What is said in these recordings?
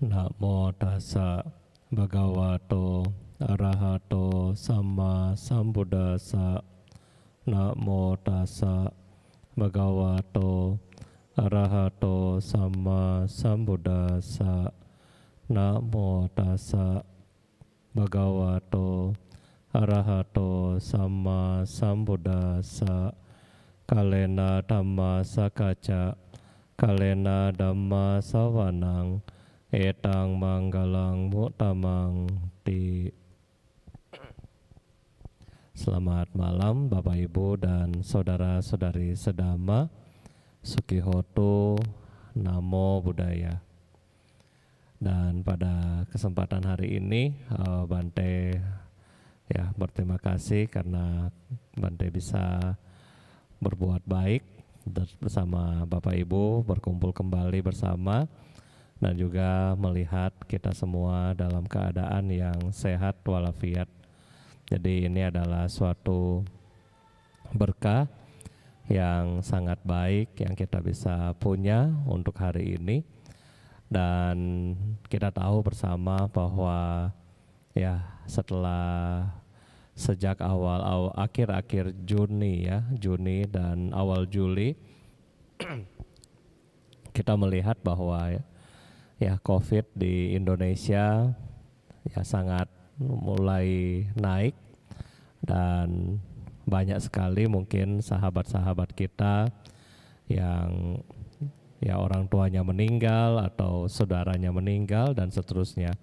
Namo tassa bhagavato arahato samma sambuddhassa. Namo tassa bhagavato arahato samma sambuddhassa. Namo tassa bhagavato arahato samma sambuddhassa. Kalena dhamma sakacca, kalena dhamma savanang, etang manggalang mutamang ti. Selamat malam Bapak Ibu dan saudara-saudari sedama. Sukihoto, Namo Buddhaya. Dan pada kesempatan hari ini Bante berterima kasih karena Bante bisa berbuat baik bersama Bapak Ibu, berkumpul kembali bersama, dan juga melihat kita semua dalam keadaan yang sehat walafiat. Jadi ini adalah suatu berkah yang sangat baik yang kita bisa punya untuk hari ini. Dan kita tahu bersama bahwa setelah sejak akhir-akhir Juni dan awal Juli kita melihat bahwa COVID di Indonesia sangat mulai naik, dan banyak sekali mungkin sahabat-sahabat kita yang orang tuanya meninggal atau saudaranya meninggal dan seterusnya.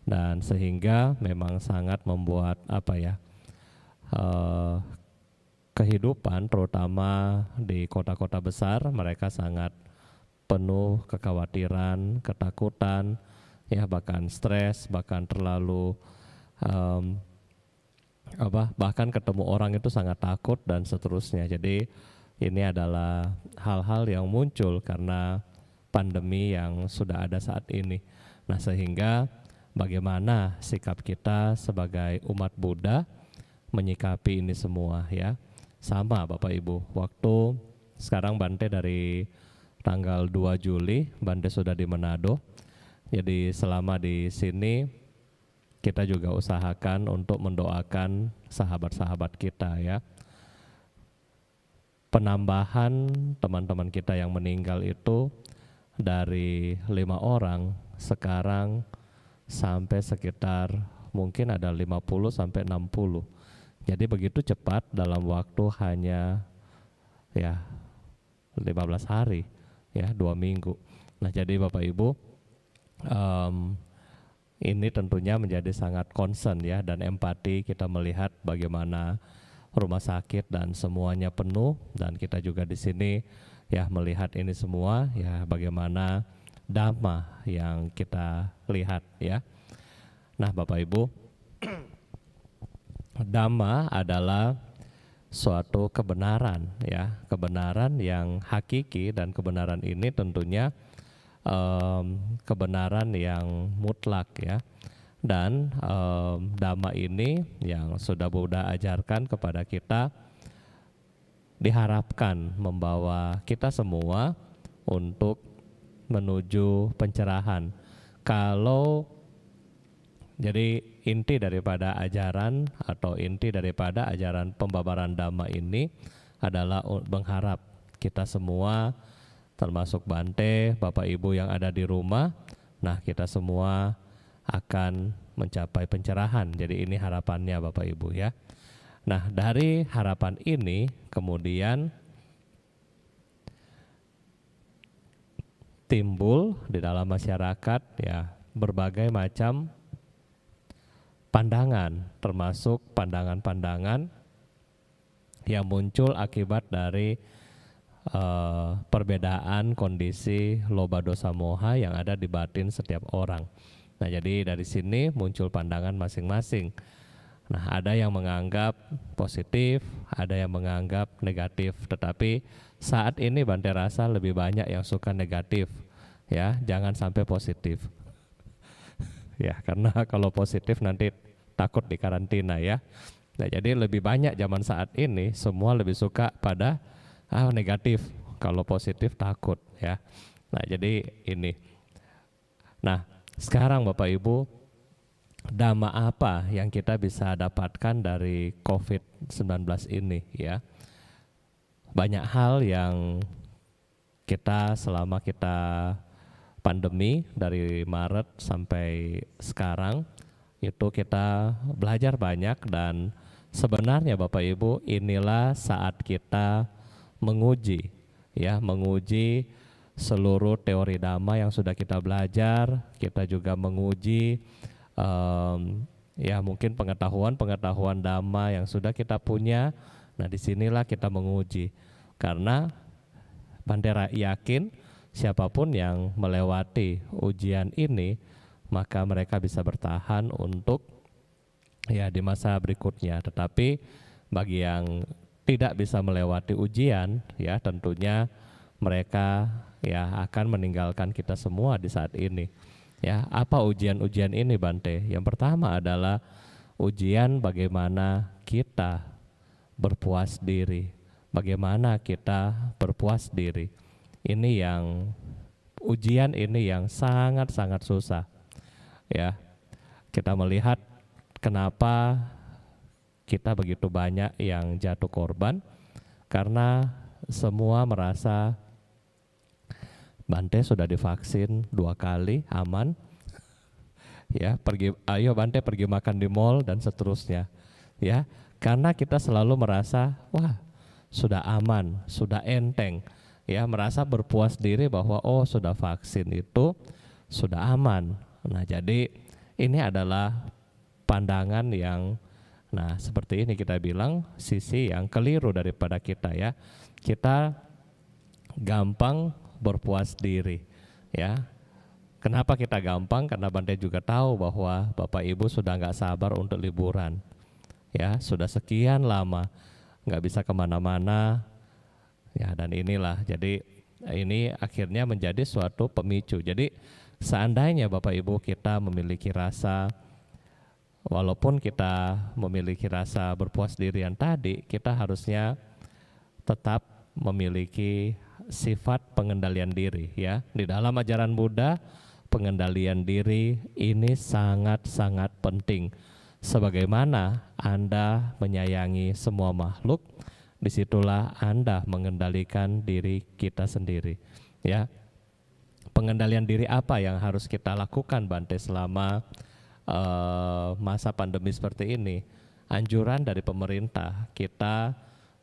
Dan sehingga memang sangat membuat kehidupan terutama di kota-kota besar mereka sangat penuh kekhawatiran, ketakutan, bahkan stres, bahkan terlalu bahkan ketemu orang itu sangat takut dan seterusnya. Jadi ini adalah hal-hal yang muncul karena pandemi yang sudah ada saat ini. Nah, sehingga bagaimana sikap kita sebagai umat Buddha menyikapi ini semua Sama Bapak Ibu, waktu sekarang Bante dari tanggal 2 Juli, Bante sudah di Manado. Jadi selama di sini kita juga usahakan untuk mendoakan sahabat-sahabat kita Penambahan teman-teman kita yang meninggal itu dari 5 orang sekarang sampai sekitar mungkin ada 50 sampai 60. Jadi begitu cepat dalam waktu hanya 15 hari 2 minggu. Nah, jadi Bapak Ibu, ini tentunya menjadi sangat concern dan empati. Kita melihat bagaimana rumah sakit dan semuanya penuh, dan kita juga di sini melihat ini semua bagaimana Dhamma yang kita lihat Nah, Bapak Ibu, Dhamma adalah suatu kebenaran kebenaran yang hakiki, dan kebenaran ini tentunya kebenaran yang mutlak Dan Dhamma ini yang sudah Buddha ajarkan kepada kita diharapkan membawa kita semua untuk menuju pencerahan. Jadi inti daripada ajaran atau inti daripada ajaran pembabaran Dhamma ini adalah mengharap kita semua, termasuk Bante, Bapak Ibu yang ada di rumah, nah kita semua akan mencapai pencerahan. Jadi ini harapannya Bapak Ibu Nah, dari harapan ini kemudian timbul di dalam masyarakat berbagai macam pandangan, termasuk pandangan-pandangan yang muncul akibat dari perbedaan kondisi loba dosa moha yang ada di batin setiap orang. Nah, jadi dari sini muncul pandangan masing-masing. Nah, ada yang menganggap positif, ada yang menganggap negatif, tetapi saat ini Bante rasa lebih banyak yang suka negatif jangan sampai positif karena kalau positif nanti takut di karantina Nah, jadi lebih banyak zaman saat ini semua lebih suka pada negatif, kalau positif takut Nah, jadi ini. Nah, sekarang Bapak Ibu, damai apa yang kita bisa dapatkan dari COVID-19 ini ya? Banyak hal yang kita selama kita pandemi dari Maret sampai sekarang itu kita belajar banyak, dan sebenarnya Bapak Ibu, inilah saat kita menguji seluruh teori damai yang sudah kita belajar. Kita juga menguji mungkin pengetahuan damai yang sudah kita punya. Nah, disinilah kita menguji, karena Bandera yakin siapapun yang melewati ujian ini, maka mereka bisa bertahan untuk di masa berikutnya. Tetapi bagi yang tidak bisa melewati ujian, tentunya mereka akan meninggalkan kita semua di saat ini. Apa ujian-ujian ini, Bante? Yang pertama adalah ujian bagaimana kita berpuas diri. Bagaimana kita berpuas diri. Ujian ini yang sangat-sangat susah. Kita melihat kenapa kita begitu banyak yang jatuh korban, karena semua merasa Bante sudah divaksin 2 kali, aman. Ayo Bante pergi makan di mall dan seterusnya. Karena kita selalu merasa wah, sudah aman, sudah enteng. Merasa berpuas diri bahwa sudah vaksin itu sudah aman. Nah, jadi ini adalah pandangan yang seperti ini kita bilang sisi yang keliru daripada kita Kita gampang berpuas diri Kenapa kita gampang? Karena Bante juga tahu bahwa Bapak Ibu sudah nggak sabar untuk liburan. Sudah sekian lama nggak bisa kemana-mana. Dan inilah, jadi ini akhirnya menjadi suatu pemicu. Jadi seandainya Bapak Ibu kita memiliki rasa, walaupun kita memiliki rasa berpuas diri yang tadi, kita harusnya tetap memiliki sifat pengendalian diri Di dalam ajaran Buddha, pengendalian diri ini sangat-sangat penting. Sebagaimana Anda menyayangi semua makhluk, disitulah Anda mengendalikan diri kita sendiri Pengendalian diri apa yang harus kita lakukan, Bante, selama masa pandemi seperti ini? Anjuran dari pemerintah, kita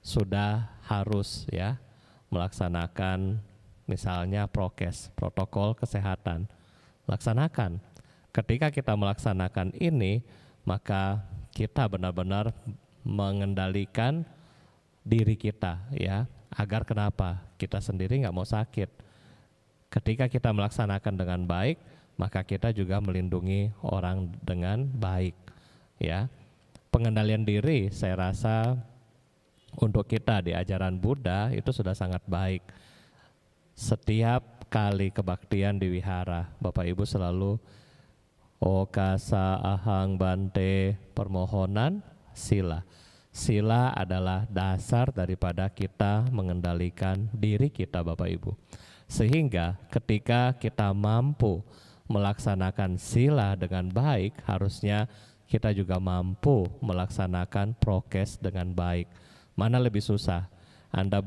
sudah harus melaksanakan misalnya prokes, protokol kesehatan. Laksanakan. Ketika kita melaksanakan ini, maka kita benar-benar mengendalikan diri kita agar kenapa? Kita sendiri nggak mau sakit. Ketika kita melaksanakan dengan baik, maka kita juga melindungi orang dengan baik Pengendalian diri saya rasa untuk kita di ajaran Buddha itu sudah sangat baik. Setiap kali kebaktian di wihara, Bapak Ibu selalu Okasa ahang Bante, permohonan sila. Sila adalah dasar daripada kita mengendalikan diri kita, Bapak Ibu. Sehingga ketika kita mampu melaksanakan sila dengan baik, harusnya kita juga mampu melaksanakan prokes dengan baik. Mana lebih susah? Anda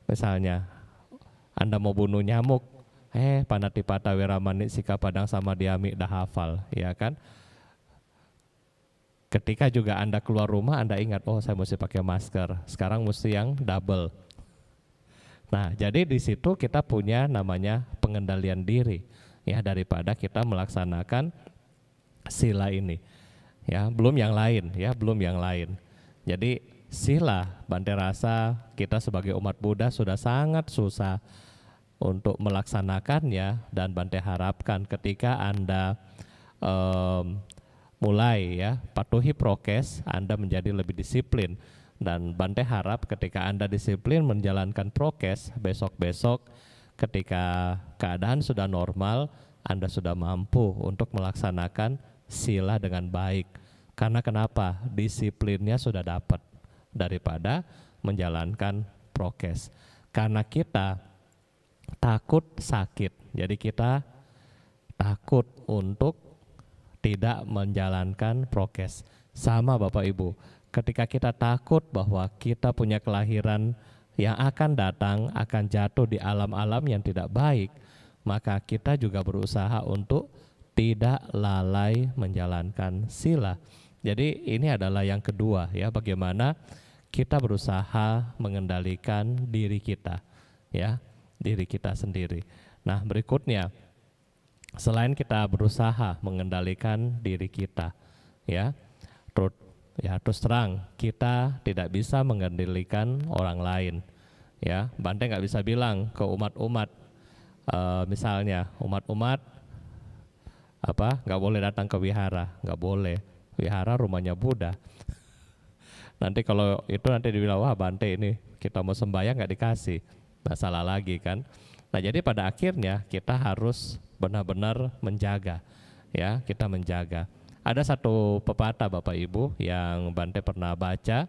misalnya Anda mau bunuh nyamuk, Panatipata Weramani Sikapadang sama Diami dah hafal, kan? Ketika juga Anda keluar rumah, Anda ingat, saya mesti pakai masker. Sekarang mesti yang double. Nah, jadi di situ kita punya namanya pengendalian diri, daripada kita melaksanakan sila ini, belum yang lain, Jadi sila, Bante rasa kita sebagai umat Buddha sudah sangat susah untuk melaksanakannya, dan Bante harapkan ketika Anda mulai patuhi prokes, Anda menjadi lebih disiplin. Dan Bante harap ketika Anda disiplin menjalankan prokes, besok-besok ketika keadaan sudah normal, Anda sudah mampu untuk melaksanakan sila dengan baik. Karena kenapa? Disiplinnya sudah dapat daripada menjalankan prokes. Karena kita takut sakit, jadi kita takut untuk tidak menjalankan prokes. Sama Bapak Ibu, ketika kita takut bahwa kita punya kelahiran yang akan datang, akan jatuh di alam-alam yang tidak baik, maka kita juga berusaha untuk tidak lalai menjalankan sila. Jadi ini adalah yang kedua ya, bagaimana kita berusaha mengendalikan diri kita ya, diri kita sendiri. Nah, berikutnya, selain kita berusaha mengendalikan diri kita ya, terus terang kita tidak bisa mengendalikan orang lain ya. Bante nggak bisa bilang ke umat-umat, misalnya umat-umat nggak boleh datang ke wihara, nggak boleh, wihara rumahnya Buddha. Nanti kalau itu nanti dibilang, wah Bante ini kita mau sembahyang nggak dikasih, nah salah lagi kan. Nah jadi pada akhirnya kita harus benar-benar menjaga ya, kita menjaga. Ada satu pepatah Bapak Ibu yang Bante pernah baca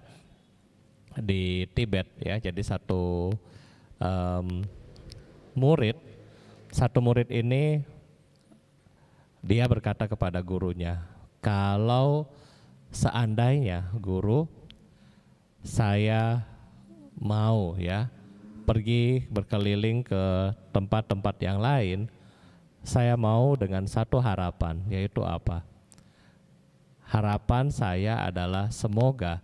di Tibet ya. Jadi satu murid ini dia berkata kepada gurunya, kalau seandainya guru, saya mau ya pergi berkeliling ke tempat-tempat yang lain, saya mau dengan satu harapan, yaitu apa? Harapan saya adalah semoga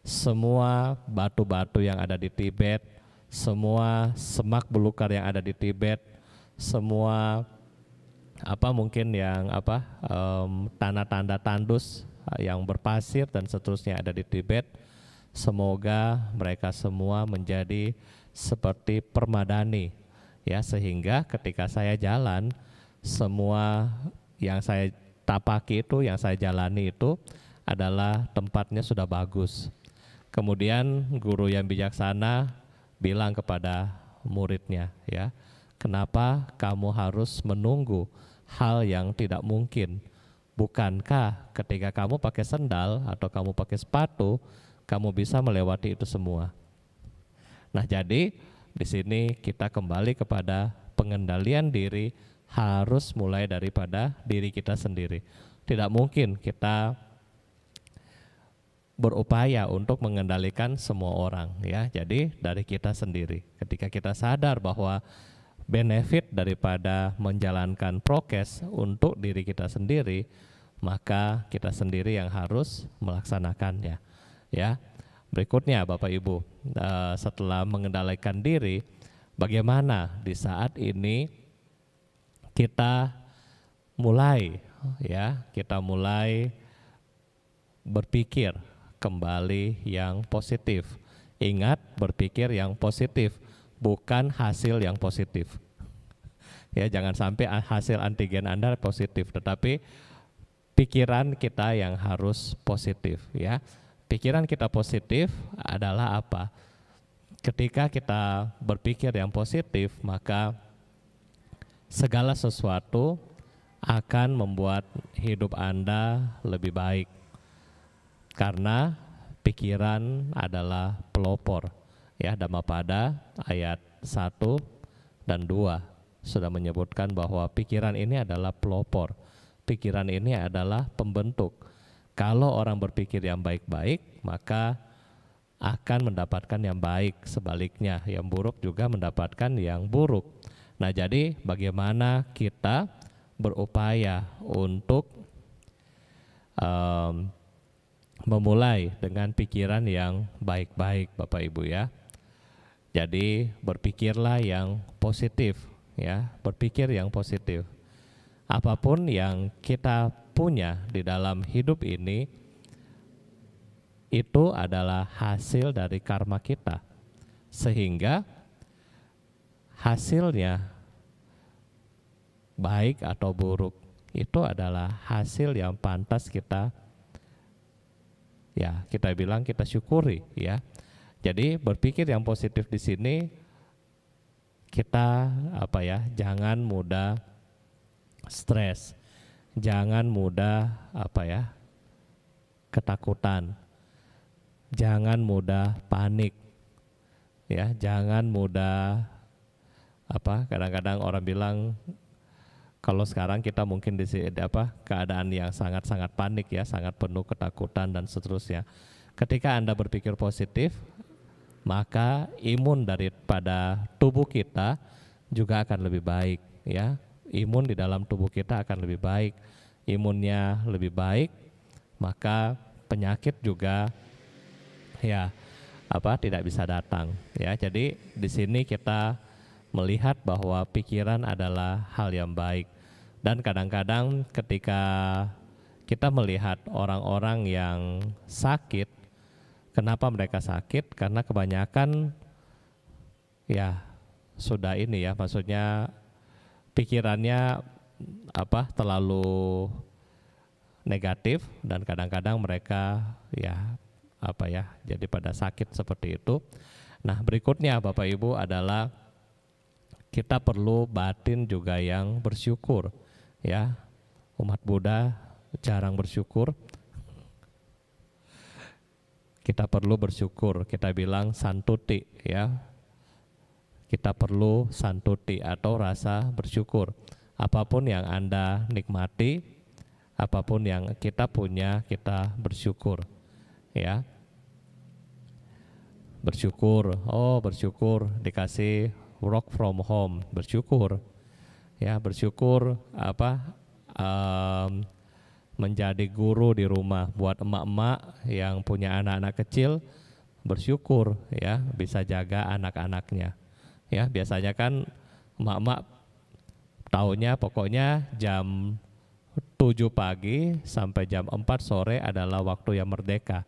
semua batu-batu yang ada di Tibet, semua semak belukar yang ada di Tibet, semua mungkin yang tanah-tanda tandus yang berpasir dan seterusnya ada di Tibet, semoga mereka semua menjadi seperti permadani ya, sehingga ketika saya jalan, semua yang saya tapaki itu, yang saya jalani itu adalah tempatnya sudah bagus. Kemudian guru yang bijaksana bilang kepada muridnya ya, kenapa kamu harus menunggu hal yang tidak mungkin? Bukankah ketika kamu pakai sendal atau kamu pakai sepatu, kamu bisa melewati itu semua? Nah, jadi di sini kita kembali kepada pengendalian diri, harus mulai daripada diri kita sendiri. Tidak mungkin kita berupaya untuk mengendalikan semua orang ya. Jadi dari kita sendiri. Ketika kita sadar bahwa benefit daripada menjalankan prokes untuk diri kita sendiri, maka kita sendiri yang harus melaksanakannya ya. Berikutnya Bapak Ibu, setelah mengendalikan diri, bagaimana di saat ini kita mulai berpikir kembali yang positif. Ingat, berpikir yang positif, bukan hasil yang positif. Ya, jangan sampai hasil antigen Anda positif, tetapi pikiran kita yang harus positif ya. Pikiran kita positif adalah apa? Ketika kita berpikir yang positif, maka segala sesuatu akan membuat hidup Anda lebih baik. Karena pikiran adalah pelopor. Ya, Dhammapada ayat 1 dan 2 sudah menyebutkan bahwa pikiran ini adalah pelopor. Pikiran ini adalah pembentuk. Kalau orang berpikir yang baik-baik, maka akan mendapatkan yang baik. Sebaliknya, yang buruk juga mendapatkan yang buruk. Nah, jadi bagaimana kita berupaya untuk memulai dengan pikiran yang baik-baik, Bapak Ibu ya. Jadi berpikirlah yang positif ya, berpikir yang positif. Apapun yang kita punya di dalam hidup ini, itu adalah hasil dari karma kita. Sehingga hasilnya baik atau buruk, itu adalah hasil yang pantas kita bilang kita syukuri ya. Jadi berpikir yang positif di sini, kita jangan mudah stres, jangan mudah ketakutan, jangan mudah panik ya, jangan mudah kadang-kadang orang bilang Kalau sekarang kita mungkin keadaan yang sangat-sangat panik ya, sangat penuh ketakutan dan seterusnya. Ketika Anda berpikir positif, maka imun daripada tubuh kita juga akan lebih baik ya. Imun di dalam tubuh kita akan lebih baik. Imunnya lebih baik, maka penyakit juga ya tidak bisa datang ya. Jadi di sini kita melihat bahwa pikiran adalah hal yang baik. Dan kadang-kadang ketika kita melihat orang-orang yang sakit, kenapa mereka sakit? Karena kebanyakan ya sudah ini ya, maksudnya pikirannya terlalu negatif, dan kadang-kadang mereka jadi pada sakit seperti itu. Nah, berikutnya Bapak Ibu adalah kita perlu batin juga yang bersyukur ya. Umat Buddha jarang bersyukur. Kita perlu bersyukur, kita bilang santuti ya. Kita perlu santuti atau rasa bersyukur. Apapun yang Anda nikmati, apapun yang kita punya, kita bersyukur ya. Bersyukur, bersyukur dikasih work from home, bersyukur ya. Bersyukur menjadi guru di rumah. Buat emak-emak yang punya anak-anak kecil, bersyukur ya bisa jaga anak-anaknya ya. Biasanya kan emak-emak taunya pokoknya jam 7 pagi sampai jam 4 sore adalah waktu yang merdeka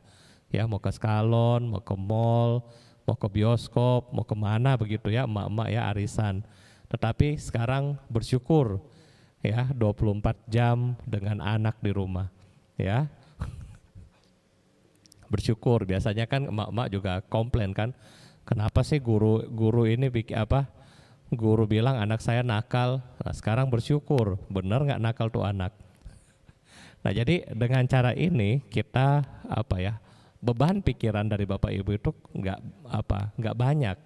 ya. Mau ke salon, mau ke mall, mau ke bioskop, mau kemana begitu ya emak-emak ya, arisan. Tetapi sekarang bersyukur ya 24 jam dengan anak di rumah ya. Bersyukur. Biasanya kan emak-emak juga komplain kan, kenapa sih guru ini guru bilang anak saya nakal. Nah, sekarang bersyukur, benar nggak nakal tuh anak. Nah, jadi dengan cara ini kita beban pikiran dari Bapak Ibu itu nggak banyak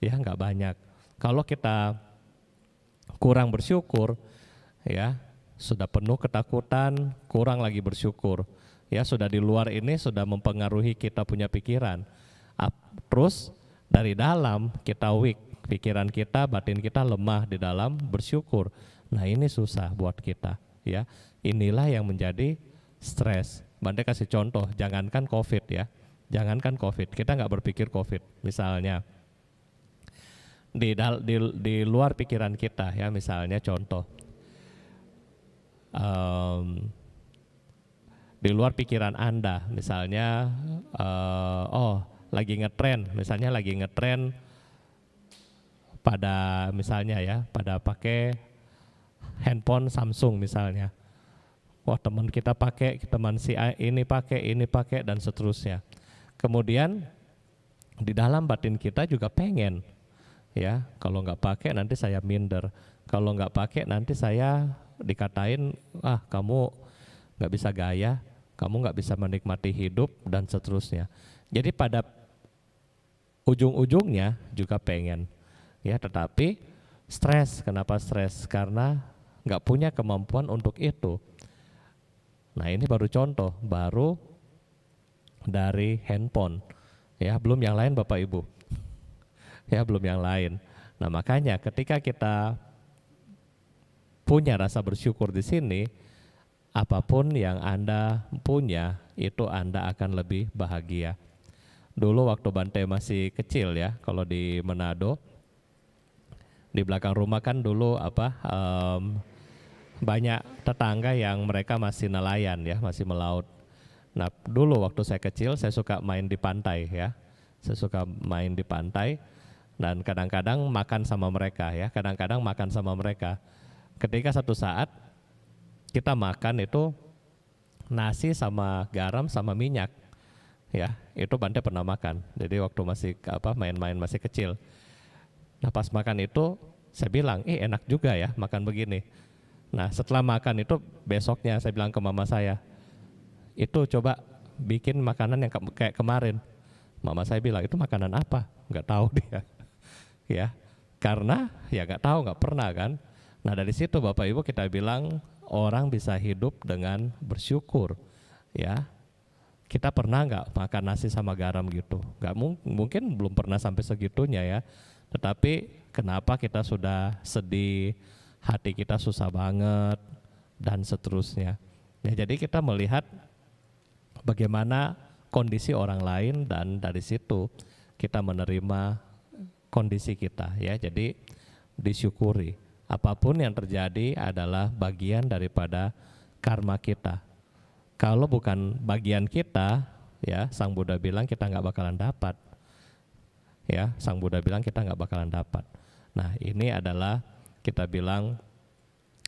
ya, nggak banyak. Kalau kita kurang bersyukur ya, sudah penuh ketakutan, kurang lagi bersyukur ya, sudah di luar ini sudah mempengaruhi kita punya pikiran. Terus dari dalam kita weak, pikiran kita, batin kita lemah di dalam bersyukur. Nah, ini susah buat kita ya. Inilah yang menjadi stres. Bante kasih contoh, jangankan COVID ya, jangankan COVID, kita nggak berpikir COVID. Misalnya di luar pikiran kita ya, misalnya contoh, di luar pikiran Anda, misalnya lagi ngetren, misalnya lagi ngetren pada misalnya ya, pada pakai handphone Samsung misalnya. Wah, teman kita pakai, teman si A ini pakai dan seterusnya. Kemudian di dalam batin kita juga pengen ya, kalau nggak pakai nanti saya minder, kalau nggak pakai nanti saya dikatain, kamu nggak bisa gaya, kamu nggak bisa menikmati hidup dan seterusnya. Jadi pada ujung-ujungnya juga pengen ya, tetapi stres. Kenapa stres? Karena nggak punya kemampuan untuk itu. Nah, ini baru contoh, baru dari handphone ya, belum yang lain Bapak Ibu ya, belum yang lain. Nah, makanya ketika kita punya rasa bersyukur di sini, apapun yang Anda punya itu Anda akan lebih bahagia. Dulu waktu Bante masih kecil ya, kalau di Manado, di belakang rumah kan dulu banyak tetangga yang mereka masih nelayan ya, masih melaut. Nah, dulu waktu saya kecil saya suka main di pantai ya, saya suka main di pantai dan kadang-kadang makan sama mereka ya, kadang-kadang makan sama mereka. Ketika satu saat kita makan itu nasi sama garam sama minyak ya, itu Bante pernah makan. Jadi waktu masih main-main masih kecil. Nah, pas makan itu saya bilang, enak juga ya makan begini. Nah, setelah makan itu besoknya saya bilang ke mama saya, itu coba bikin makanan yang kayak kemarin. Mama saya bilang, itu makanan apa? Nggak tahu dia ya, karena ya nggak tahu, nggak pernah kan. Nah dari situ Bapak Ibu kita bilang orang bisa hidup dengan bersyukur, ya. Kita pernah nggak makan nasi sama garam gitu? Nggak mungkin belum pernah sampai segitunya ya. Tetapi kenapa kita sudah sedih, hati kita susah banget, dan seterusnya. Ya, jadi kita melihat bagaimana kondisi orang lain dan dari situ kita menerima kondisi kita ya. Jadi disyukuri. Apapun yang terjadi adalah bagian daripada karma kita. Kalau bukan bagian kita, ya Sang Buddha bilang kita nggak bakalan dapat. Ya, Sang Buddha bilang kita nggak bakalan dapat. Nah, ini adalah kita bilang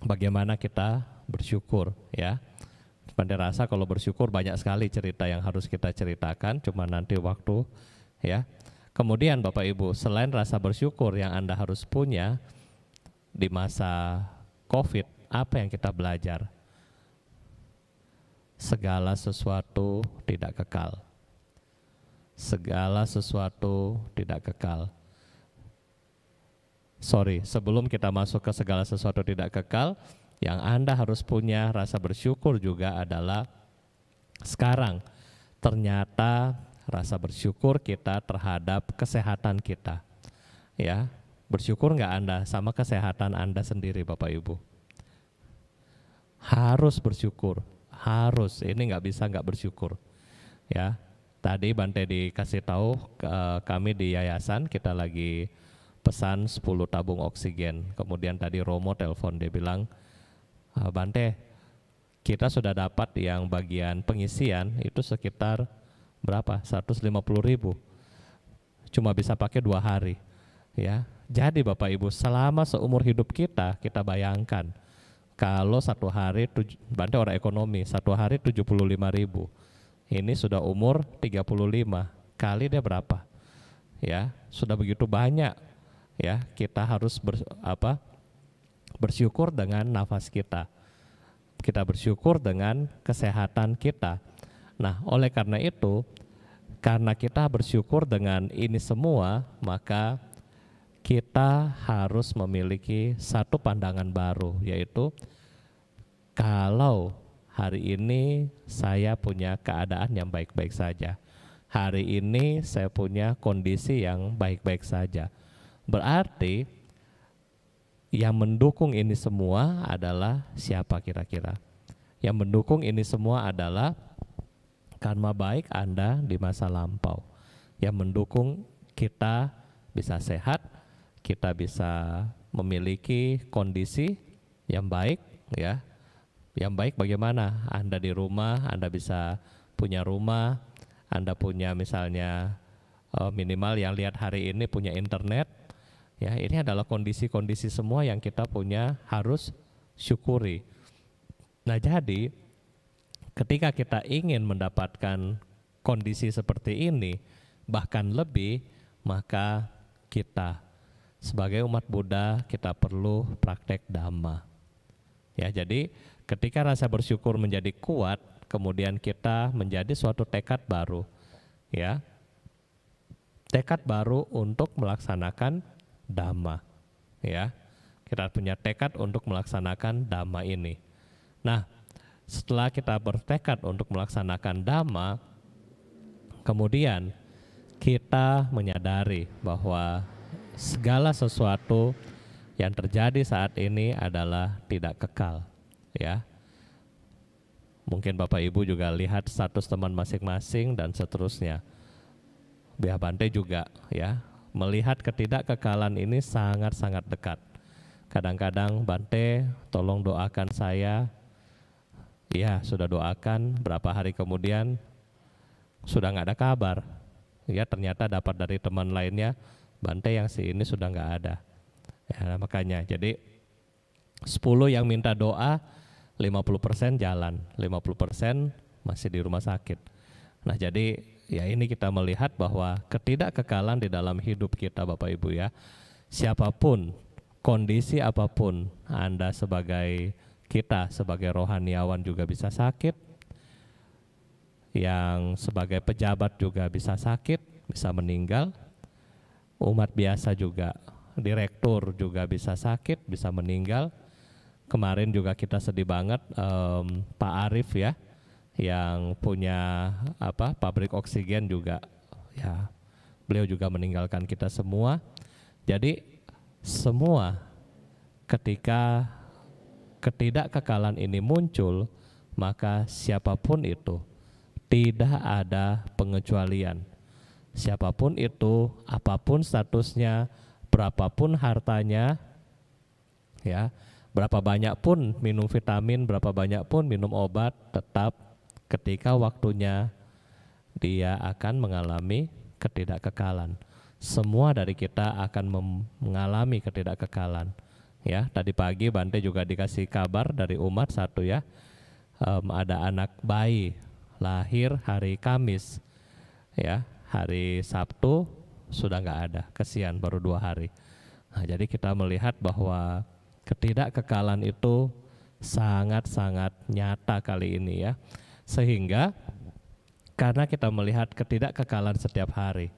bagaimana kita bersyukur, ya. Bante rasa kalau bersyukur banyak sekali cerita yang harus kita ceritakan, cuma nanti waktu, ya. Kemudian Bapak Ibu, selain rasa bersyukur yang Anda harus punya di masa COVID, apa yang kita belajar? Segala sesuatu tidak kekal. Segala sesuatu tidak kekal. Sebelum kita masuk ke segala sesuatu tidak kekal, yang Anda harus punya rasa bersyukur juga adalah sekarang ternyata rasa bersyukur kita terhadap kesehatan kita. Ya, bersyukur nggak Anda sama kesehatan Anda sendiri Bapak Ibu? Harus bersyukur. Harus, ini nggak bisa nggak bersyukur, ya. Tadi Bante dikasih tahu kami di yayasan kita lagi pesan 10 tabung oksigen. Kemudian tadi Romo telepon, dia bilang, Bante, kita sudah dapat yang bagian pengisian itu sekitar berapa? 150.000. Cuma bisa pakai 2 hari, ya. Jadi Bapak Ibu, selama seumur hidup kita bayangkan. Kalau 1 hari, Bante orang ekonomi, 1 hari 75.000. Ini sudah umur 35, kali dia berapa? Ya, sudah begitu banyak. Ya, kita harus bersyukur dengan nafas kita. Kita bersyukur dengan kesehatan kita. Nah, oleh karena itu, karena kita bersyukur dengan ini semua, maka kita harus memiliki satu pandangan baru, yaitu kalau hari ini saya punya keadaan yang baik-baik saja, hari ini saya punya kondisi yang baik-baik saja, berarti yang mendukung ini semua adalah siapa kira-kira? Yang mendukung ini semua adalah karma baik Anda di masa lampau, yang mendukung kita bisa sehat, kita bisa memiliki kondisi yang baik, ya. Yang baik bagaimana? Anda di rumah, Anda bisa punya rumah, Anda punya misalnya minimal yang lihat hari ini punya internet. Ya, ini adalah kondisi-kondisi semua yang kita punya harus syukuri. Nah, jadi ketika kita ingin mendapatkan kondisi seperti ini, bahkan lebih, maka kita sebagai umat Buddha kita perlu praktek Dhamma. Ya, jadi ketika rasa bersyukur menjadi kuat, kemudian kita menjadi suatu tekad baru, ya, tekad baru untuk melaksanakan Dhamma, ya. Kita punya tekad untuk melaksanakan Dhamma ini. Nah, setelah kita bertekad untuk melaksanakan Dhamma, kemudian kita menyadari bahwa segala sesuatu yang terjadi saat ini adalah tidak kekal, ya. Mungkin Bapak Ibu juga lihat status teman masing-masing dan seterusnya. Biar Bante juga, ya, melihat ketidakkekalan ini sangat-sangat dekat. Kadang-kadang Bante tolong doakan saya, ya sudah doakan, berapa hari kemudian sudah nggak ada kabar, ya ternyata dapat dari teman lainnya, Bante yang si ini sudah nggak ada. Ya, makanya jadi 10 yang minta doa, 50% jalan, 50% masih di rumah sakit. Nah, jadi ya ini kita melihat bahwa ketidakkekalan di dalam hidup kita Bapak Ibu, ya. Siapapun, kondisi apapun, Anda kita sebagai rohaniawan juga bisa sakit, yang sebagai pejabat juga bisa sakit, bisa meninggal, umat biasa juga, direktur juga bisa sakit, bisa meninggal, kemarin juga kita sedih banget, Pak Arif ya, yang punya pabrik oksigen juga, ya beliau juga meninggalkan kita semua. Jadi semua ketika ketidakkekalan ini muncul, maka siapapun itu tidak ada pengecualian. Siapapun itu, apapun statusnya, berapapun hartanya, ya, berapa banyak pun minum vitamin, berapa banyak pun minum obat, tetap ketika waktunya dia akan mengalami ketidakkekalan. Semua dari kita akan mengalami ketidakkekalan. Ya, tadi pagi Bante juga dikasih kabar dari umat satu ya, ada anak bayi lahir hari Kamis, ya, hari Sabtu sudah nggak ada, kesian baru 2 hari. Nah, jadi kita melihat bahwa ketidakkekalan itu sangat-sangat nyata kali ini ya, sehingga karena kita melihat ketidakkekalan setiap hari,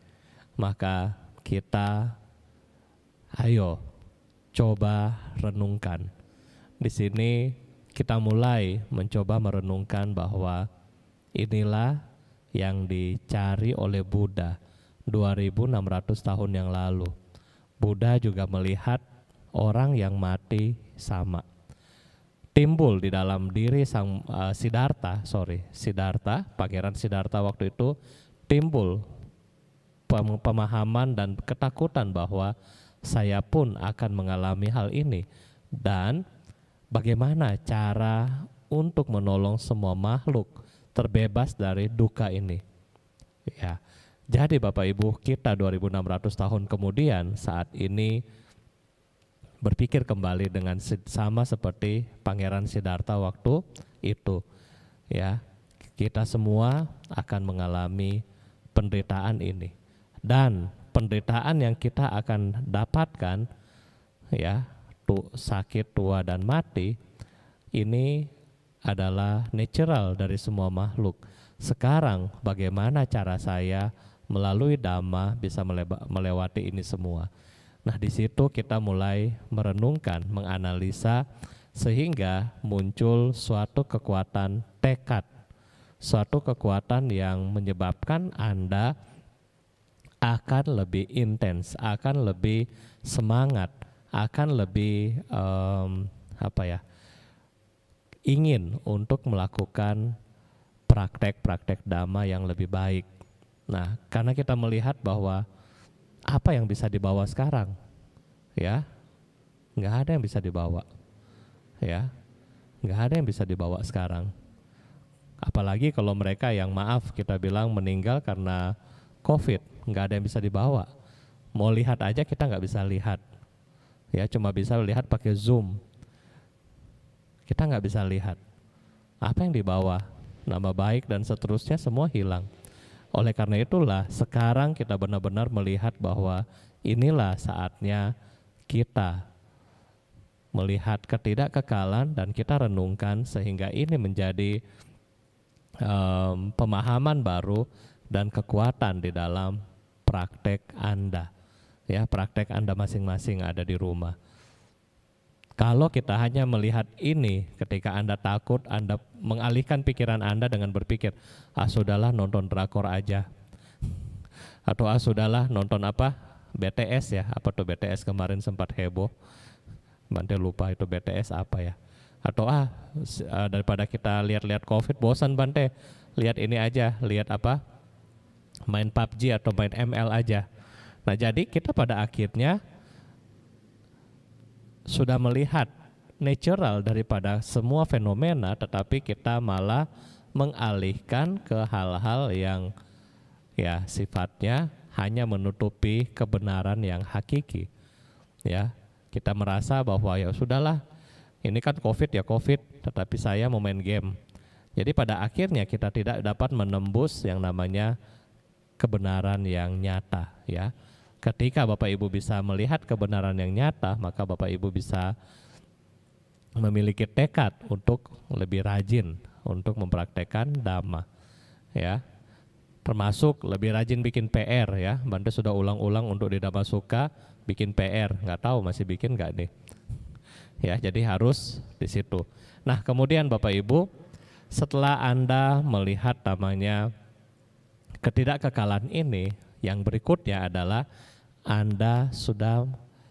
maka kita ayo coba renungkan. Di sini kita mulai mencoba merenungkan bahwa inilah yang dicari oleh Buddha 2600 tahun yang lalu. Buddha juga melihat orang yang mati sama. Timbul di dalam diri sang Siddhartha, Pangeran Siddhartha waktu itu timbul pemahaman dan ketakutan bahwa saya pun akan mengalami hal ini, dan bagaimana cara untuk menolong semua makhluk terbebas dari duka ini. Ya, jadi Bapak Ibu, kita 2600 tahun kemudian saat ini berpikir kembali dengan sama seperti Pangeran Siddhartha waktu itu. Ya, kita semua akan mengalami penderitaan ini, dan penderitaan yang kita akan dapatkan, ya, sakit, tua, dan mati, ini adalah natural dari semua makhluk. Sekarang bagaimana cara saya melalui Dhamma bisa melewati ini semua? Nah, di situ kita mulai merenungkan, menganalisa, sehingga muncul suatu kekuatan tekad, suatu kekuatan yang menyebabkan Anda akan lebih intens, akan lebih semangat, akan lebih ingin untuk melakukan praktek-praktek Dhamma yang lebih baik. Nah, karena kita melihat bahwa apa yang bisa dibawa sekarang, ya, nggak ada yang bisa dibawa, ya, nggak ada yang bisa dibawa sekarang. Apalagi kalau mereka yang maaf kita bilang meninggal karena COVID, nggak ada yang bisa dibawa. Mau lihat aja kita nggak bisa lihat, ya, cuma bisa lihat pakai Zoom. Kita nggak bisa lihat apa yang dibawa, nama baik dan seterusnya semua hilang. Oleh karena itulah sekarang kita benar-benar melihat bahwa inilah saatnya kita melihat ketidakkekalan dan kita renungkan sehingga ini menjadi pemahaman baru dan kekuatan di dalam praktek Anda, ya, praktek Anda masing-masing ada di rumah. Kalau kita hanya melihat ini, ketika Anda takut, Anda mengalihkan pikiran Anda dengan berpikir, sudahlah nonton drakor aja, atau sudahlah nonton BTS ya, apa tuh BTS kemarin sempat heboh, Bante lupa itu BTS apa ya, atau daripada kita lihat-lihat COVID bosan Bante, lihat ini aja, lihat main PUBG atau main ML aja. Nah, jadi kita pada akhirnya sudah melihat natural daripada semua fenomena, tetapi kita malah mengalihkan ke hal-hal yang ya sifatnya hanya menutupi kebenaran yang hakiki. Ya, kita merasa bahwa ya sudahlah, ini kan COVID ya COVID, tetapi saya mau main game. Jadi pada akhirnya kita tidak dapat menembus yang namanya kebenaran yang nyata, ya. Ketika Bapak Ibu bisa melihat kebenaran yang nyata, maka Bapak Ibu bisa memiliki tekad untuk lebih rajin untuk mempraktekkan Dhamma, ya. Termasuk lebih rajin bikin PR, ya. Bante sudah ulang-ulang untuk di Dhamma Sukha bikin PR, nggak tahu masih bikin nggak nih, Ya, jadi harus di situ. Nah, kemudian Bapak Ibu, setelah Anda melihat namanya ketidakkekalan ini, yang berikutnya adalah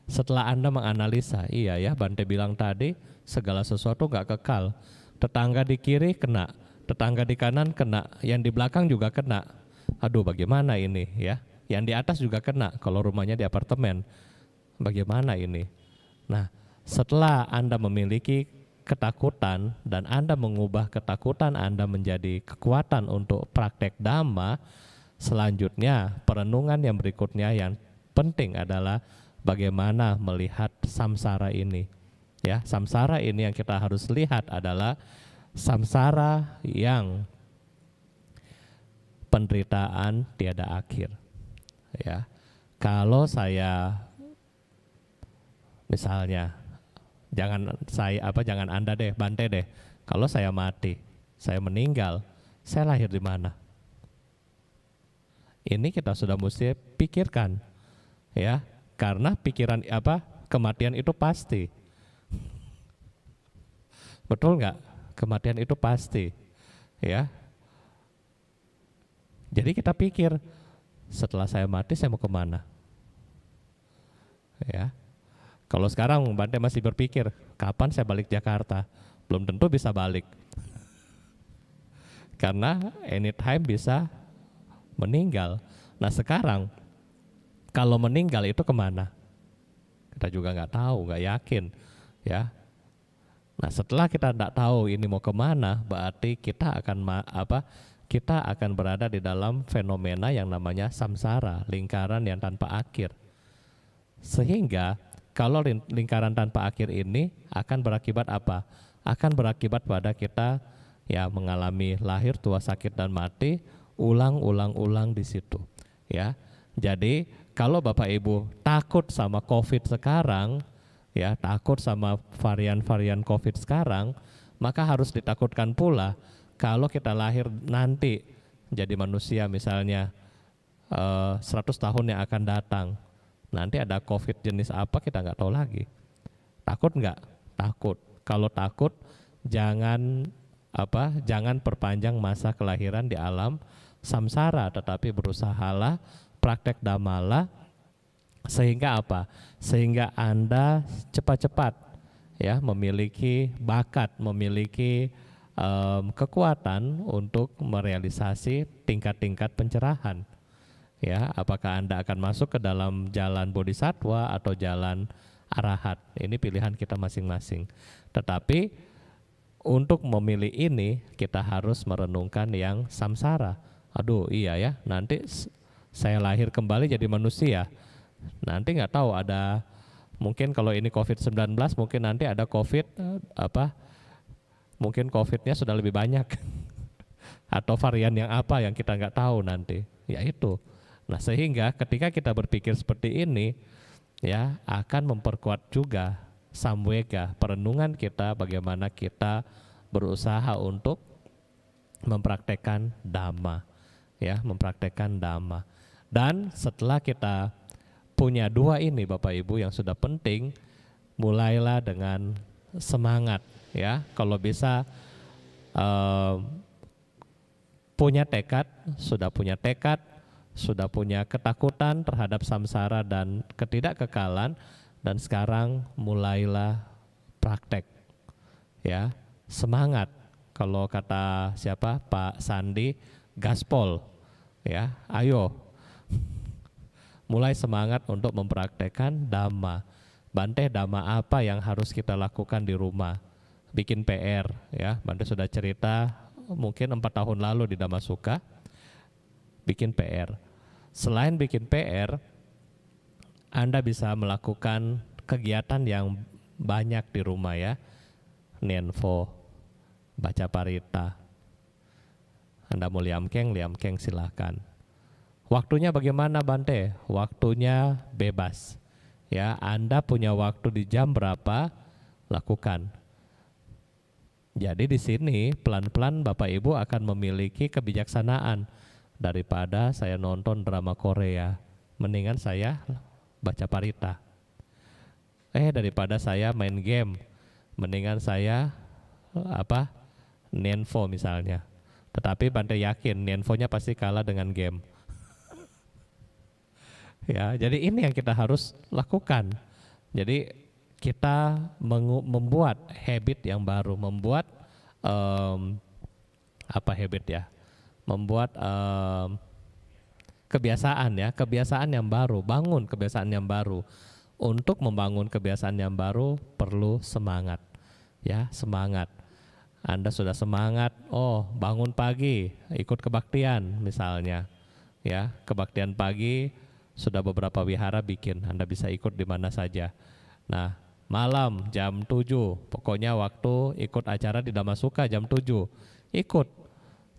setelah Anda menganalisa, iya ya Bante bilang tadi, segala sesuatu nggak kekal. Tetangga di kiri kena, tetangga di kanan kena, yang di belakang juga kena. Aduh, bagaimana ini ya? Yang di atas juga kena kalau rumahnya di apartemen. Bagaimana ini? Nah, setelah Anda memiliki ketakutan dan Anda mengubah ketakutan Anda menjadi kekuatan untuk praktek Dhamma, selanjutnya perenungan yang berikutnya yang penting adalah bagaimana melihat samsara ini. Ya, samsara ini yang kita harus lihat adalah samsara yang penderitaan tiada akhir. Ya, kalau saya misalnya, jangan Anda deh, Bante deh. Kalau saya mati, saya meninggal, saya lahir di mana? Ini kita sudah mesti pikirkan, ya, karena pikiran kematian itu pasti. Betul nggak? Kematian itu pasti, ya. Jadi kita pikir, setelah saya mati saya mau kemana? Ya. Kalau sekarang Bante masih berpikir, kapan saya balik Jakarta? Belum tentu bisa balik. Karena anytime bisa meninggal. Nah sekarang, kalau meninggal itu kemana? Kita juga nggak tahu, nggak yakin, ya. Nah setelah kita tidak tahu ini mau kemana, berarti kita akan berada di dalam fenomena yang namanya samsara, lingkaran yang tanpa akhir. Sehingga kalau lingkaran tanpa akhir ini akan berakibat apa? Akan berakibat pada kita ya mengalami lahir, tua, sakit dan mati, ulang di situ, ya. Jadi kalau Bapak Ibu takut sama COVID sekarang, ya takut sama varian-varian COVID sekarang, maka harus ditakutkan pula kalau kita lahir nanti jadi manusia misalnya 100 tahun yang akan datang, nanti ada COVID jenis apa kita nggak tahu lagi. Takut nggak? Takut. Kalau takut jangan perpanjang masa kelahiran di alam samsara, tetapi berusahalah praktek dhamala sehingga apa? Sehingga Anda cepat-cepat ya memiliki bakat, memiliki kekuatan untuk merealisasi tingkat-tingkat pencerahan. Ya, apakah Anda akan masuk ke dalam jalan bodhisatwa atau jalan arahat? Ini pilihan kita masing-masing. Tetapi untuk memilih ini kita harus merenungkan yang samsara. Aduh, iya ya, nanti saya lahir kembali jadi manusia. Nanti nggak tahu ada, mungkin kalau ini COVID-19 mungkin nanti ada COVID mungkin COVID-nya sudah lebih banyak atau varian yang apa yang kita nggak tahu nanti. Ya itu. Nah sehingga ketika kita berpikir seperti ini, ya akan memperkuat juga samvega, perenungan kita bagaimana kita berusaha untuk mempraktekkan dhamma, ya mempraktekkan dhamma. Dan setelah kita punya dua ini Bapak Ibu yang sudah penting, mulailah dengan semangat, ya kalau bisa punya tekad, sudah punya ketakutan terhadap samsara dan ketidakkekalan, dan sekarang mulailah praktek, ya semangat. Kalau kata siapa Pak Sandi, gaspol, ya ayo mulai semangat untuk mempraktekkan dhamma. Bante, dhamma apa yang harus kita lakukan di rumah? Bikin PR, ya Bante sudah cerita mungkin 4 tahun lalu di Dhamma Sukha, bikin PR. Selain bikin PR, Anda bisa melakukan kegiatan yang banyak di rumah, ya. Nianfo, baca parita. Anda mau liamkeng silahkan. Waktunya bagaimana Bante? Waktunya bebas, ya. Anda punya waktu di jam berapa, lakukan. Jadi di sini pelan-pelan Bapak Ibu akan memiliki kebijaksanaan. Daripada saya nonton drama Korea, mendingan saya baca parita. Daripada saya main game, Mendingan saya Nenvo misalnya. Tetapi Bante yakin Nenvonya pasti kalah dengan game. Ya, jadi ini yang kita harus lakukan. Jadi kita membuat habit yang baru, membuat habit ya, membuat kebiasaan ya, kebiasaan yang baru, bangun kebiasaan yang baru. Untuk membangun kebiasaan yang baru perlu semangat, ya semangat. Anda sudah semangat, oh bangun pagi, ikut kebaktian misalnya, ya kebaktian pagi sudah beberapa wihara bikin, Anda bisa ikut di mana saja. Nah malam jam 7, pokoknya waktu ikut acara di Damasuka jam 7, ikut.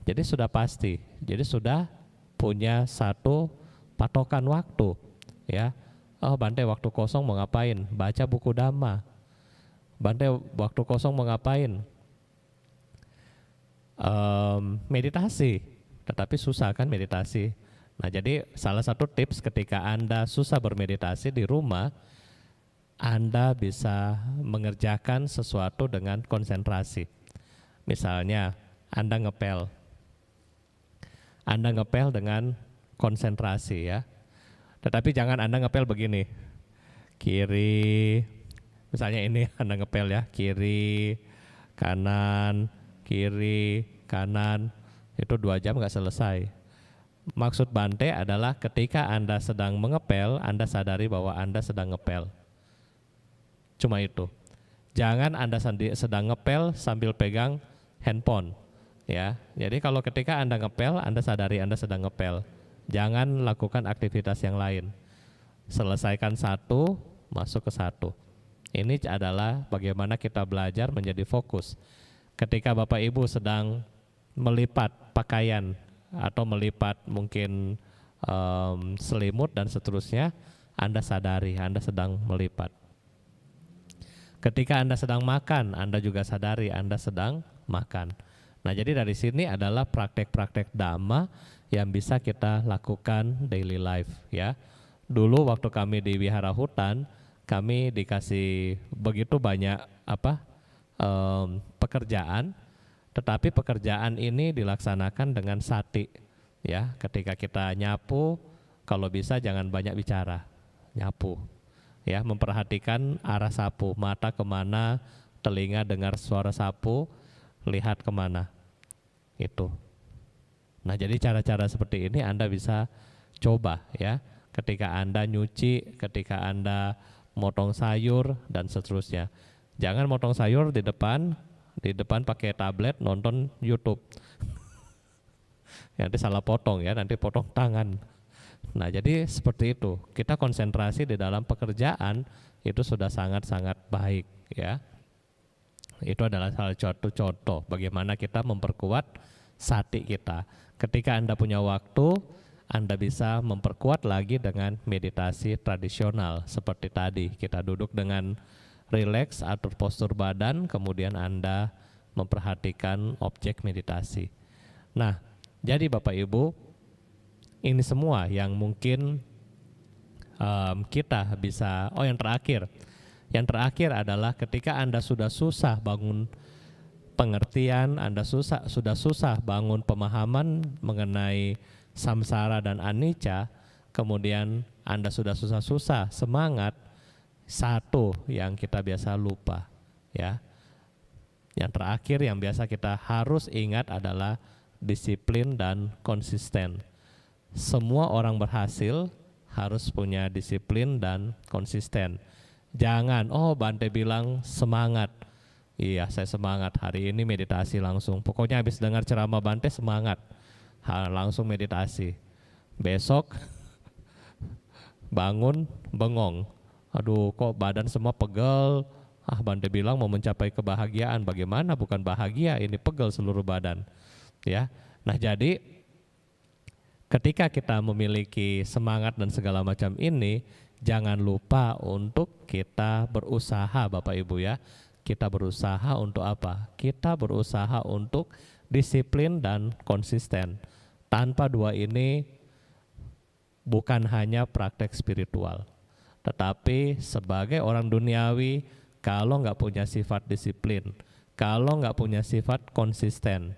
Jadi sudah pasti, jadi sudah punya satu patokan waktu, ya. Oh Bante waktu kosong mau ngapain? Baca buku Dhamma. Bante waktu kosong mau ngapain? Meditasi. Tetapi susah kan meditasi. Nah jadi salah satu tips ketika Anda susah bermeditasi di rumah, Anda bisa mengerjakan sesuatu dengan konsentrasi. Misalnya Anda ngepel. Anda ngepel dengan konsentrasi ya. Tetapi jangan Anda ngepel begini, kiri, misalnya ini Anda ngepel ya, kiri, kanan, itu 2 jam nggak selesai. Maksud Bante adalah ketika Anda sedang mengepel, Anda sadari bahwa Anda sedang ngepel. Cuma itu. Jangan Anda sedang ngepel sambil pegang handphone, ya. Jadi kalau ketika Anda ngepel, Anda sadari Anda sedang ngepel. Jangan lakukan aktivitas yang lain. Selesaikan satu, masuk ke satu. Ini adalah bagaimana kita belajar menjadi fokus. Ketika Bapak Ibu sedang melipat pakaian atau melipat mungkin selimut dan seterusnya, Anda sadari Anda sedang melipat. Ketika Anda sedang makan, Anda juga sadari Anda sedang makan. Nah jadi dari sini adalah praktek-praktek Dhamma yang bisa kita lakukan daily life ya. Dulu waktu kami di Wihara Hutan, kami dikasih begitu banyak pekerjaan, tetapi pekerjaan ini dilaksanakan dengan sati ya. Ketika kita nyapu, kalau bisa jangan banyak bicara, nyapu ya, memperhatikan arah sapu, mata kemana, telinga dengar suara sapu, lihat kemana itu. Nah jadi cara-cara seperti ini Anda bisa coba ya, ketika Anda nyuci, ketika Anda motong sayur dan seterusnya. Jangan motong sayur di depan pakai tablet nonton YouTube. Nanti salah potong ya, nanti potong tangan. Nah jadi seperti itu, kita konsentrasi di dalam pekerjaan itu sudah sangat-sangat baik ya. Itu adalah salah satu contoh bagaimana kita memperkuat sati kita. Ketika Anda punya waktu, Anda bisa memperkuat lagi dengan meditasi tradisional. Seperti tadi, kita duduk dengan rileks, atur postur badan, kemudian Anda memperhatikan objek meditasi. Nah, jadi Bapak Ibu, ini semua yang mungkin kita bisa, yang terakhir. Yang terakhir adalah ketika Anda sudah susah bangun pengertian, Anda sudah susah bangun pemahaman mengenai samsara dan anicca, kemudian Anda sudah susah-susah semangat, satu yang kita biasa lupa ya. Yang terakhir yang biasa kita harus ingat adalah disiplin dan konsisten. Semua orang berhasil harus punya disiplin dan konsisten. Jangan, oh Bante bilang semangat. Iya, saya semangat hari ini meditasi langsung. Pokoknya habis dengar ceramah Bante semangat, langsung meditasi. Besok bangun bengong. Aduh, kok badan semua pegel. Bante bilang mau mencapai kebahagiaan. Bagaimana? Bukan bahagia, ini pegel seluruh badan. Ya, nah jadi ketika kita memiliki semangat dan segala macam ini, jangan lupa untuk kita berusaha Bapak Ibu ya. Kita berusaha untuk apa? Kita berusaha untuk disiplin dan konsisten. Tanpa dua ini bukan hanya praktek spiritual, tetapi sebagai orang duniawi, kalau nggak punya sifat disiplin, kalau nggak punya sifat konsisten,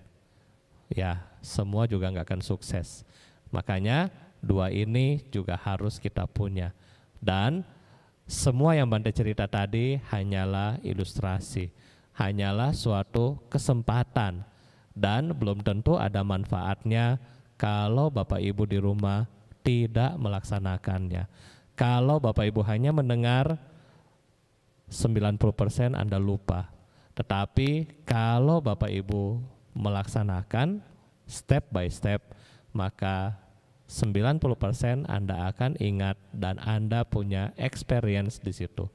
ya semua juga nggak akan sukses. Makanya dua ini juga harus kita punya. Dan semua yang Bante cerita tadi hanyalah ilustrasi, hanyalah suatu kesempatan, dan belum tentu ada manfaatnya kalau Bapak Ibu di rumah tidak melaksanakannya. Kalau Bapak Ibu hanya mendengar, 90% Anda lupa. Tetapi kalau Bapak Ibu melaksanakan step by step, maka 90% Anda akan ingat dan Anda punya experience di situ.